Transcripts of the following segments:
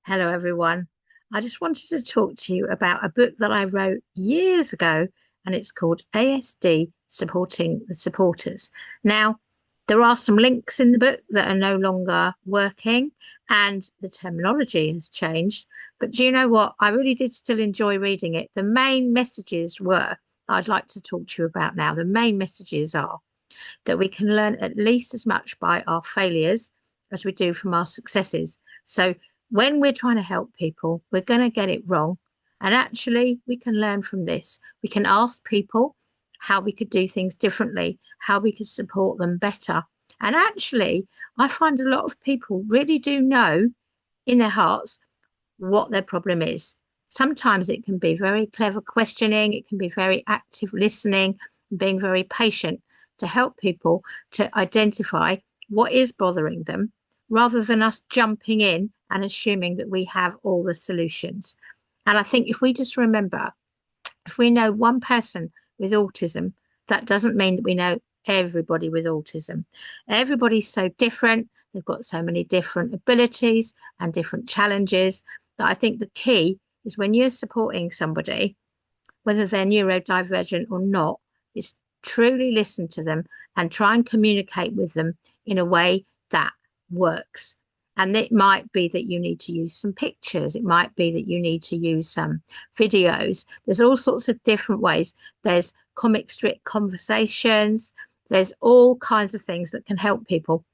Hello, everyone. I just wanted to talk to you about a book that I wrote years ago, and it's called ASD Supporting the Supporters. Now, there are some links in the book that are no longer working, and the terminology has changed. But do you know what? I really did still enjoy reading it. The main messages were I'd like to talk to you about now. The main messages are that we can learn at least as much by our failures as we do from our successes. So when we're trying to help people, we're going to get it wrong. And actually, we can learn from this. We can ask people how we could do things differently, how we could support them better. And actually, I find a lot of people really do know in their hearts what their problem is. Sometimes it can be very clever questioning, it can be very active listening, being very patient to help people to identify what is bothering them rather than us jumping in and assuming that we have all the solutions. And I think if we just remember, if we know one person with autism, that doesn't mean that we know everybody with autism. Everybody's so different. They've got so many different abilities and different challenges that I think the key is when you're supporting somebody, whether they're neurodivergent or not, is truly listen to them and try and communicate with them in a way that works. And it might be that you need to use some pictures. It might be that you need to use some videos. There's all sorts of different ways. There's comic strip conversations. There's all kinds of things that can help people.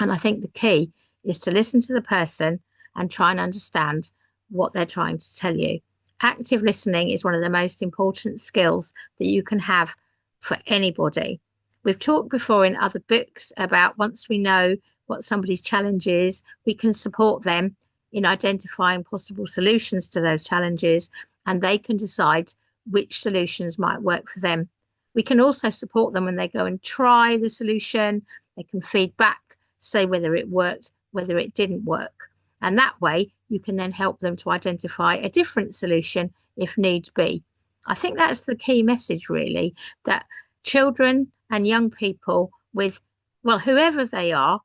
And I think the key is to listen to the person and try and understand what they're trying to tell you. Active listening is one of the most important skills that you can have for anybody. We've talked before in other books about once we know what somebody's challenge is, we can support them in identifying possible solutions to those challenges, and they can decide which solutions might work for them. We can also support them when they go and try the solution. They can feed back, say whether it worked, whether it didn't work. And that way, you can then help them to identify a different solution if need be. I think that's the key message, really, that children and young people with, well, whoever they are,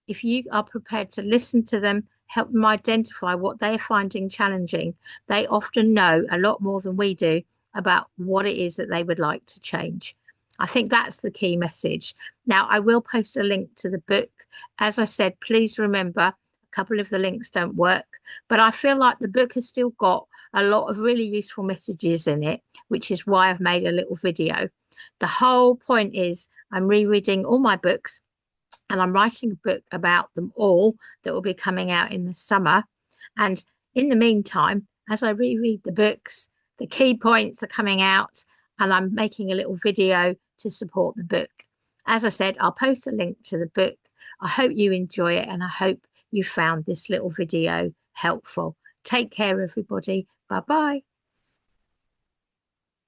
if you are prepared to listen to them, help them identify what they are finding challenging, they often know a lot more than we do about what it is that they would like to change. I think that's the key message. Now, I will post a link to the book. As I said, please remember, a couple of the links don't work, but I feel like the book has still got a lot of really useful messages in it, which is why I've made a little video. The whole point is I'm rereading all my books and I'm writing a book about them all that will be coming out in the summer. And in the meantime, as I reread the books, the key points are coming out and I'm making a little video to support the book. As I said, I'll post a link to the book. I hope you enjoy it and I hope you found this little video helpful. Take care, everybody. Bye bye.